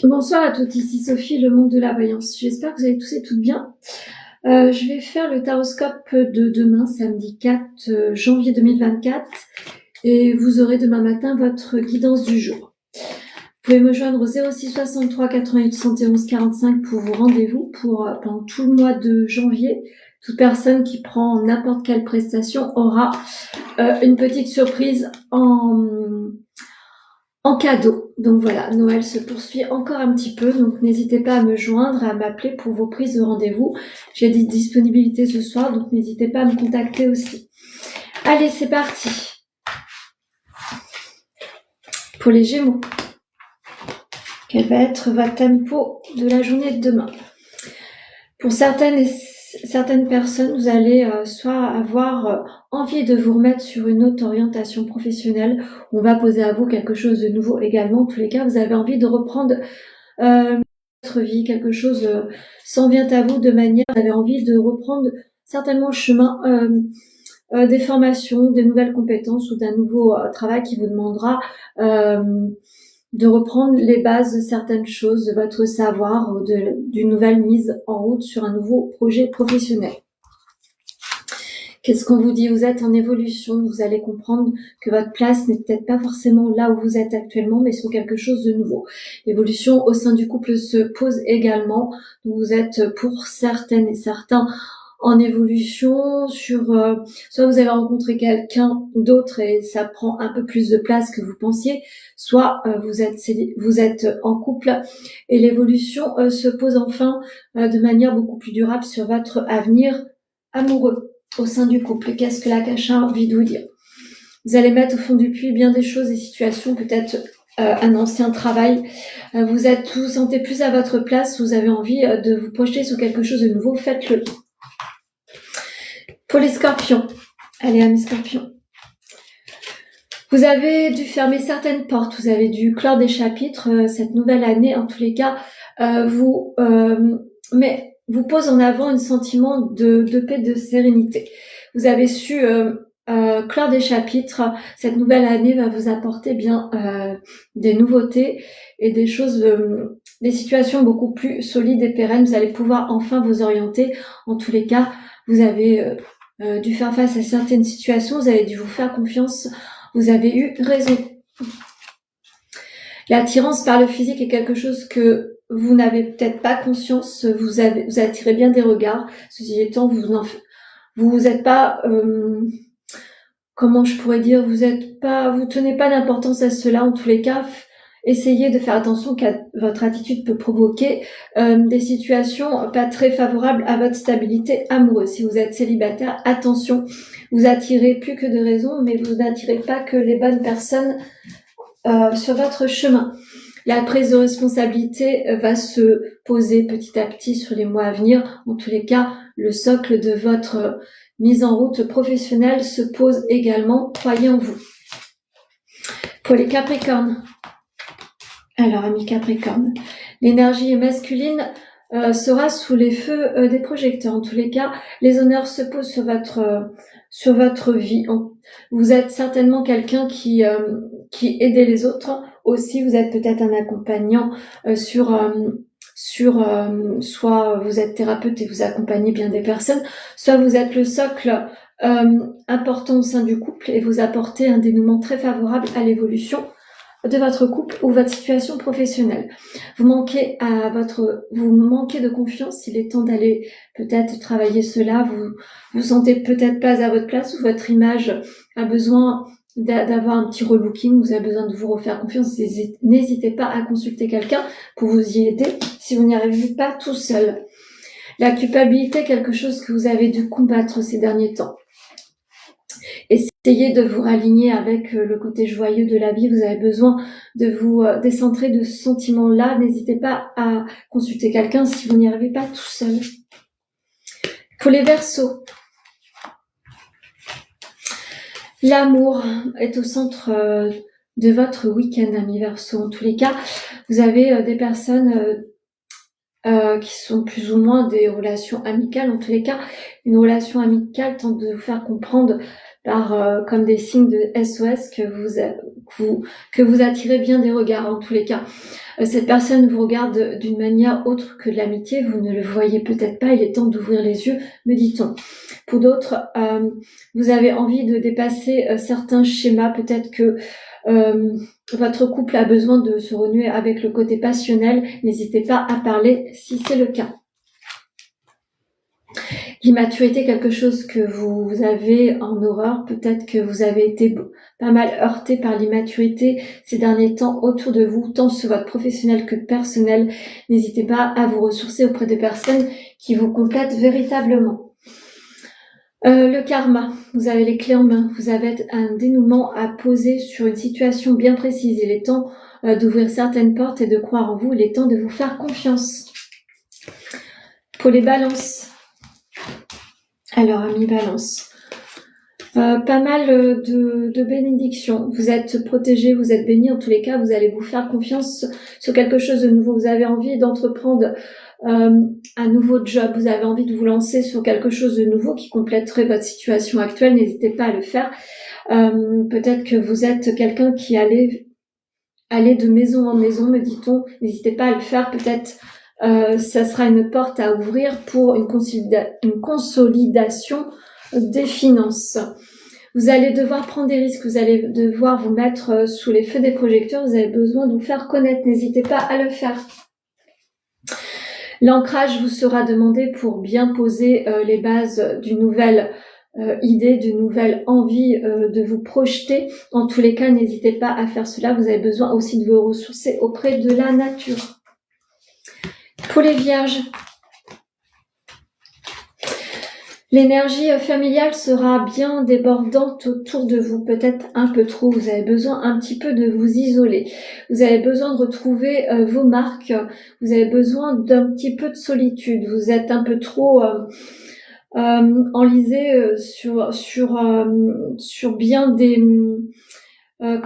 Bonsoir à toutes, ici Sophie, le monde de la voyance. J'espère que vous allez tous et toutes bien. Je vais faire le taroscope de demain, samedi 4 janvier 2024, et vous aurez demain matin votre guidance du jour. Vous pouvez me joindre au 06 63 88 71 45 pour vos rendez-vous pendant tout le mois de janvier. Toute personne qui prend n'importe quelle prestation aura une petite surprise en cadeau. Donc voilà, Noël se poursuit encore un petit peu, donc n'hésitez pas à me joindre, à m'appeler pour vos prises de rendez-vous. J'ai des disponibilités ce soir, donc n'hésitez pas à me contacter aussi. Allez, c'est parti. Pour les Gémeaux, quel va être votre tempo de la journée de demain? Pour certaines personnes, vous allez soit avoir envie de vous remettre sur une autre orientation professionnelle. On va poser à vous quelque chose de nouveau également. En tous les cas, vous avez envie de reprendre votre vie, quelque chose s'en vient à vous de manière, vous avez envie de reprendre certainement le chemin des formations, des nouvelles compétences ou d'un nouveau travail qui vous demandera de reprendre les bases de certaines choses, de votre savoir, d'une nouvelle mise en route sur un nouveau projet professionnel. Qu'est-ce qu'on vous dit? Vous êtes en évolution, vous allez comprendre que votre place n'est peut-être pas forcément là où vous êtes actuellement, mais sur quelque chose de nouveau. L'évolution au sein du couple se pose également. Vous êtes pour certaines et certains en évolution soit vous avez rencontré quelqu'un d'autre et ça prend un peu plus de place que vous pensiez, soit vous êtes en couple et l'évolution se pose enfin de manière beaucoup plus durable sur votre avenir amoureux au sein du couple. Qu'est-ce que la Kasha a envie de vous dire? Vous allez mettre au fond du puits bien des choses et situations, peut-être un ancien travail. Vous vous sentez plus à votre place, vous avez envie de vous projeter sur quelque chose de nouveau, faites-le. Pour les scorpions, allez amis scorpions, vous avez dû fermer certaines portes, vous avez dû clore des chapitres. Cette nouvelle année, en tous les cas, vous pose en avant un sentiment de paix, de sérénité. Vous avez su clore des chapitres. Cette nouvelle année va vous apporter bien des nouveautés et des choses, des situations beaucoup plus solides et pérennes. Vous allez pouvoir enfin vous orienter. En tous les cas, vous avez dû faire face à certaines situations, vous avez dû vous faire confiance, vous avez eu raison. L'attirance par le physique est quelque chose que vous n'avez peut-être pas conscience, vous attirez bien des regards, ceci étant, vous n'êtes pas, comment je pourrais dire, vous tenez pas d'importance à cela, en tous les cas. Essayez de faire attention car votre attitude peut provoquer des situations pas très favorables à votre stabilité amoureuse. Si vous êtes célibataire, attention, vous attirez plus que de raison, mais vous n'attirez pas que les bonnes personnes sur votre chemin. La prise de responsabilité va se poser petit à petit sur les mois à venir. En tous les cas, le socle de votre mise en route professionnelle se pose également. Croyez en vous. Pour les Capricornes, alors, amis Capricorne, l'énergie masculine sera sous les feux des projecteurs. En tous les cas, les honneurs se posent sur votre vie. Vous êtes certainement quelqu'un qui aidait les autres. Aussi, vous êtes peut-être un accompagnant soit vous êtes thérapeute et vous accompagnez bien des personnes, soit vous êtes le socle important au sein du couple et vous apportez un dénouement très favorable à l'évolution de votre couple ou votre situation professionnelle. Vous manquez de confiance, il est temps d'aller peut-être travailler cela, vous sentez peut-être pas à votre place ou votre image a besoin d'avoir un petit relooking, vous avez besoin de vous refaire confiance, n'hésitez pas à consulter quelqu'un pour vous y aider si vous n'y arrivez pas tout seul. La culpabilité est quelque chose que vous avez dû combattre ces derniers temps. Essayez de vous raligner avec le côté joyeux de la vie. Vous avez besoin de vous décentrer de ce sentiment-là. N'hésitez pas à consulter quelqu'un si vous n'y arrivez pas tout seul. Pour les Verseaux, l'amour est au centre de votre week-end, amis Verseaux. En tous les cas, vous avez des personnes qui sont plus ou moins des relations amicales. En tous les cas, une relation amicale tente de vous faire comprendre comme des signes de SOS que vous attirez bien des regards en tous les cas. Cette personne vous regarde d'une manière autre que de l'amitié, vous ne le voyez peut-être pas, il est temps d'ouvrir les yeux, me dit-on. Pour d'autres, vous avez envie de dépasser certains schémas, peut-être que votre couple a besoin de se renouer avec le côté passionnel, n'hésitez pas à parler si c'est le cas. L'immaturité, quelque chose que vous avez en horreur, peut-être que vous avez été pas mal heurté par l'immaturité ces derniers temps autour de vous, tant sur votre professionnel que personnel. N'hésitez pas à vous ressourcer auprès de personnes qui vous complètent véritablement. Le karma, vous avez les clés en main, vous avez un dénouement à poser sur une situation bien précise. Il est temps d'ouvrir certaines portes et de croire en vous, il est temps de vous faire confiance. Pour les balances, alors amis balance, pas mal de bénédictions, vous êtes protégés, vous êtes bénis, en tous les cas vous allez vous faire confiance sur quelque chose de nouveau, vous avez envie d'entreprendre un nouveau job, vous avez envie de vous lancer sur quelque chose de nouveau qui compléterait votre situation actuelle, n'hésitez pas à le faire. Peut-être que vous êtes quelqu'un qui allait de maison en maison, me dit-on, n'hésitez pas à le faire, peut-être ça sera une porte à ouvrir pour une consolidation des finances. Vous allez devoir prendre des risques, vous allez devoir vous mettre sous les feux des projecteurs, vous avez besoin de vous faire connaître, n'hésitez pas à le faire. L'ancrage vous sera demandé pour bien poser les bases d'une nouvelle idée, d'une nouvelle envie de vous projeter. En tous les cas, n'hésitez pas à faire cela. Vous avez besoin aussi de vous ressourcer auprès de la nature. Pour les vierges, l'énergie familiale sera bien débordante autour de vous, peut-être un peu trop. Vous avez besoin un petit peu de vous isoler. Vous avez besoin de retrouver vos marques. Vous avez besoin d'un petit peu de solitude. Vous êtes un peu trop enlisé sur bien des...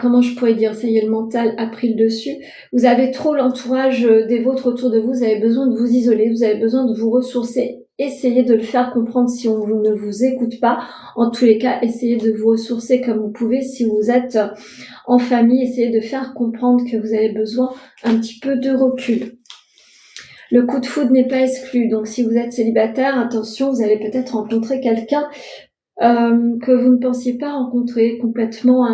comment je pourrais dire, ça y est, le mental a pris le dessus. Vous avez trop l'entourage des vôtres autour de vous. Vous avez besoin de vous isoler. Vous avez besoin de vous ressourcer. Essayez de le faire comprendre si on ne vous écoute pas. En tous les cas, essayez de vous ressourcer comme vous pouvez. Si vous êtes en famille, essayez de faire comprendre que vous avez besoin un petit peu de recul. Le coup de foudre n'est pas exclu. Donc, si vous êtes célibataire, attention, vous allez peut-être rencontrer quelqu'un que vous ne pensiez pas rencontrer, complètement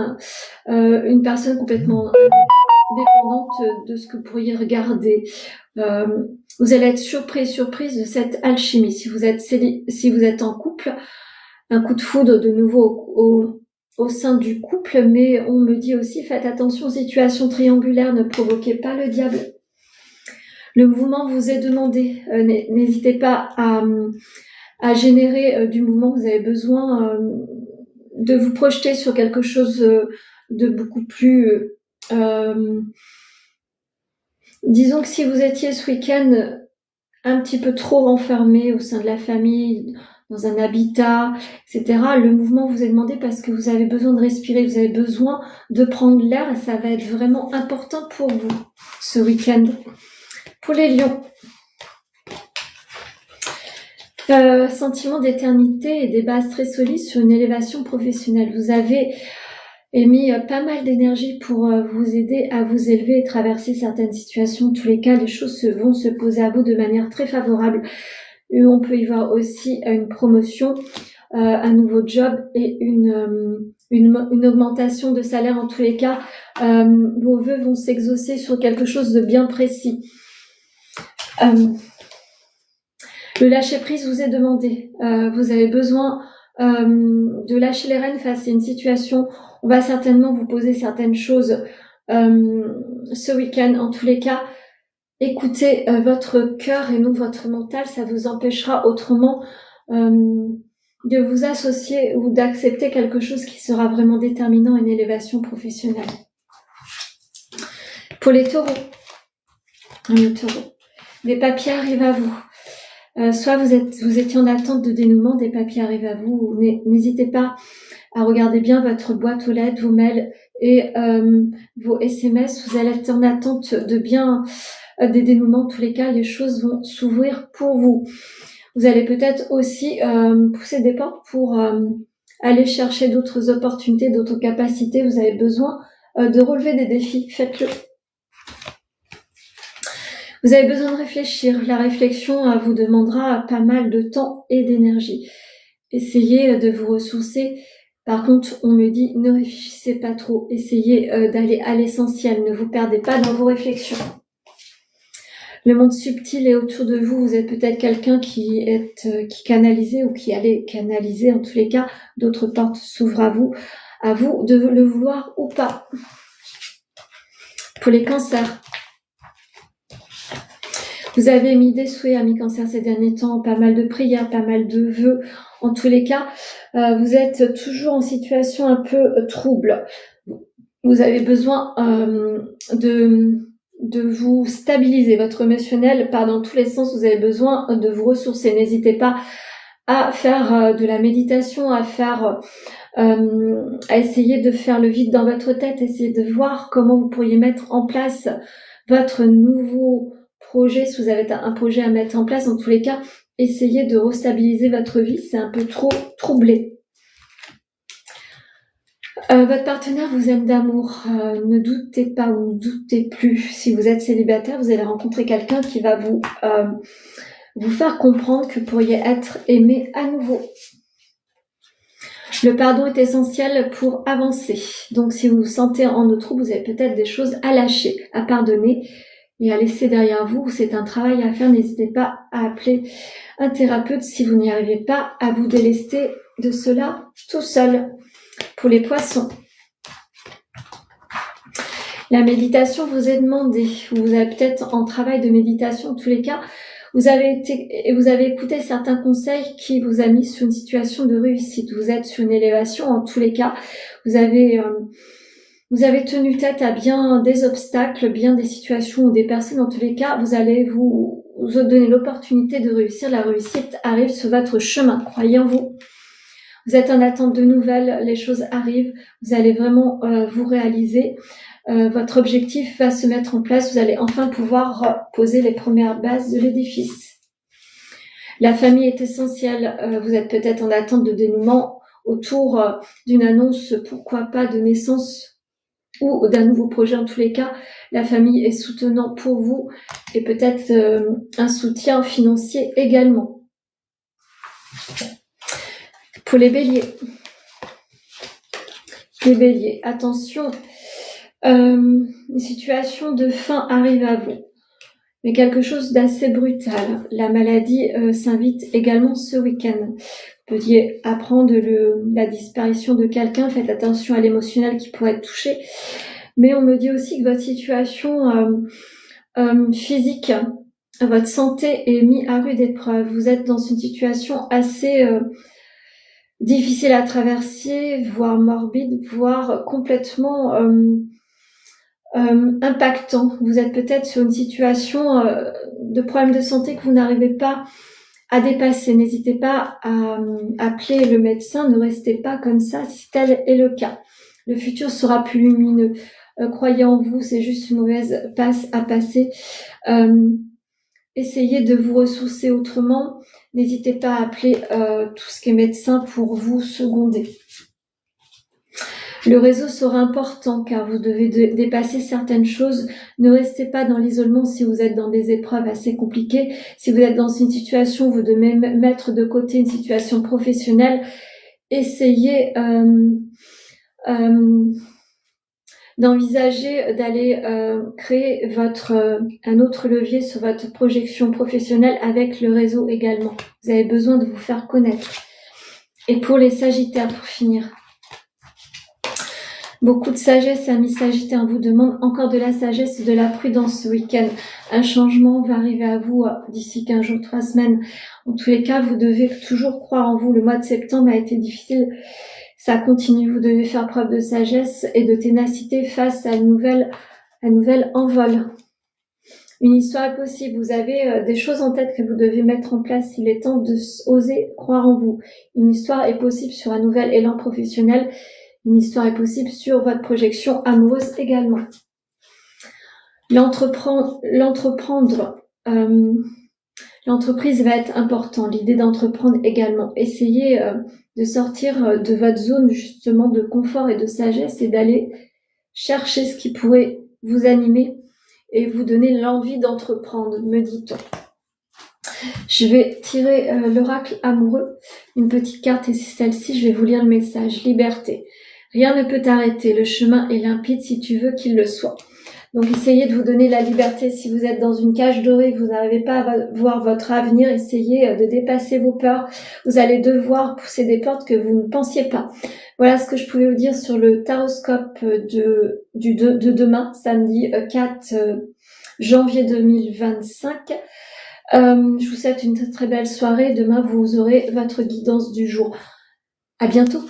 une personne complètement dépendante de ce que vous pourriez regarder. Vous allez être surprise de cette alchimie. Si vous êtes en couple, un coup de foudre de nouveau au sein du couple, mais on me dit aussi faites attention aux situations triangulaires, ne provoquez pas le diable. Le mouvement vous est demandé. N'hésitez pas à générer du mouvement. Vous avez besoin de vous projeter sur quelque chose de beaucoup plus... disons que si vous étiez ce week-end un petit peu trop renfermé au sein de la famille, dans un habitat, etc., le mouvement vous est demandé parce que vous avez besoin de respirer, vous avez besoin de prendre l'air et ça va être vraiment important pour vous ce week-end. Pour les lions, sentiment d'éternité et des bases très solides sur une élévation professionnelle. Vous avez émis pas mal d'énergie pour vous aider à vous élever et traverser certaines situations. En tous les cas, les choses vont se poser à vous de manière très favorable. Et on peut y voir aussi une promotion, un nouveau job et une augmentation de salaire. En tous les cas, vos vœux vont s'exaucer sur quelque chose de bien précis. Le lâcher-prise vous est demandé. Vous avez besoin de lâcher les rênes face à une situation. On va certainement vous poser certaines choses ce week-end. En tous les cas, écoutez votre cœur et non votre mental. Ça vous empêchera autrement de vous associer ou d'accepter quelque chose qui sera vraiment déterminant à une élévation professionnelle. Pour les taureaux, des papiers arrivent à vous. Soit vous étiez en attente de dénouement, des papiers arrivent à vous. N'hésitez pas à regarder bien votre boîte aux lettres, vos mails et vos SMS. Vous allez être en attente de bien des dénouements. En tous les cas, les choses vont s'ouvrir pour vous. Vous allez peut-être aussi pousser des portes pour Allez chercher d'autres opportunités, d'autres capacités. Vous avez besoin de relever des défis. Faites-le. Vous avez besoin de réfléchir. La réflexion vous demandera pas mal de temps et d'énergie. Essayez de vous ressourcer. Par contre, on me dit, ne réfléchissez pas trop. Essayez d'aller à l'essentiel. Ne vous perdez pas dans vos réflexions. Le monde subtil est autour de vous. Vous êtes peut-être quelqu'un qui canalisez ou qui allez canaliser. En tous les cas, d'autres portes s'ouvrent à vous. À vous de le vouloir ou pas. Pour les cancers. Vous avez mis des souhaits, amis cancers, ces derniers temps, pas mal de prières, pas mal de vœux. En tous les cas, vous êtes toujours en situation un peu trouble. Vous avez besoin de vous stabiliser. Votre émotionnel part dans tous les sens. Vous avez besoin de vous ressourcer. N'hésitez pas à faire de la méditation, à essayer de faire le vide dans votre tête, essayer de voir comment vous pourriez mettre en place votre nouveau projet, si vous avez un projet à mettre en place. En tous les cas, essayez de restabiliser votre vie, c'est un peu trop troublé. Votre partenaire vous aime d'amour, ne doutez pas ou ne doutez plus. Si vous êtes célibataire, vous allez rencontrer quelqu'un qui va vous faire comprendre que vous pourriez être aimé à nouveau. Le pardon est essentiel pour avancer. Donc si vous vous sentez en eau trouble, vous avez peut-être des choses à lâcher, à pardonner et à laisser derrière vous. C'est un travail à faire. N'hésitez pas à appeler un thérapeute si vous n'y arrivez pas à vous délester de cela tout seul. Pour les poissons, la méditation vous est demandée. Vous avez peut-être en travail de méditation, en tous les cas, vous avez écouté certains conseils qui vous a mis sur une situation de réussite. Vous êtes sur une élévation, en tous les cas. Vous avez tenu tête à bien des obstacles, bien des situations ou des personnes. En tous les cas, vous allez vous donner l'opportunité de réussir. La réussite arrive sur votre chemin. Croyez en vous. Vous êtes en attente de nouvelles, les choses arrivent, vous allez vraiment vous réaliser. Votre objectif va se mettre en place, vous allez enfin pouvoir poser les premières bases de l'édifice. La famille est essentielle, vous êtes peut-être en attente de dénouement autour d'une annonce, pourquoi pas de naissance ou d'un nouveau projet. En tous les cas, la famille est soutenante pour vous et peut-être un soutien financier également. Pour les béliers. Les béliers, attention, une situation de fin arrive à vous, mais quelque chose d'assez brutal. La maladie s'invite également ce week-end. Vous pouviez apprendre la disparition de quelqu'un, faites attention à l'émotionnel qui pourrait être touché, mais on me dit aussi que votre situation physique, votre santé est mise à rude épreuve. Vous êtes dans une situation assez difficile à traverser, voire morbide, voire complètement impactant. Vous êtes peut-être sur une situation de problème de santé que vous n'arrivez pas à dépasser. N'hésitez pas à appeler le médecin, ne restez pas comme ça si tel est le cas. Le futur sera plus lumineux. Croyez en vous, c'est juste une mauvaise passe à passer. Essayez de vous ressourcer autrement. N'hésitez pas à appeler tout ce qui est médecin pour vous seconder. Le réseau sera important car vous devez dépasser certaines choses. Ne restez pas dans l'isolement si vous êtes dans des épreuves assez compliquées. Si vous êtes dans une situation où vous devez mettre de côté une situation professionnelle, essayez d'envisager d'aller créer un autre levier sur votre projection professionnelle avec le réseau également. Vous avez besoin de vous faire connaître. Et pour les Sagittaires, pour finir, beaucoup de sagesse, amis Sagittaires, vous demande encore de la sagesse et de la prudence ce week-end. Un changement va arriver à vous d'ici 15 jours, 3 semaines. En tous les cas, vous devez toujours croire en vous. Le mois de septembre a été difficile. Ça continue, vous devez faire preuve de sagesse et de ténacité face à un nouvel envol. Une histoire est possible, vous avez des choses en tête que vous devez mettre en place. Il est temps de oser croire en vous. Une histoire est possible sur un nouvel élan professionnel. Une histoire est possible sur votre projection amoureuse également. L'entreprendre, L'entreprise va être importante, l'idée d'entreprendre également. Essayez de sortir de votre zone justement de confort et de sagesse et d'aller chercher ce qui pourrait vous animer et vous donner l'envie d'entreprendre, me dit-on. Je vais tirer l'oracle amoureux, une petite carte, et c'est celle-ci, je vais vous lire le message. Liberté. Rien ne peut t'arrêter, le chemin est limpide si tu veux qu'il le soit. Donc essayez de vous donner la liberté. Si vous êtes dans une cage dorée, que vous n'arrivez pas à voir votre avenir, essayez de dépasser vos peurs. Vous allez devoir pousser des portes que vous ne pensiez pas. Voilà ce que je pouvais vous dire sur le taroscope de demain, samedi 4 janvier 2025. Je vous souhaite une très belle soirée. Demain, vous aurez votre guidance du jour. À bientôt.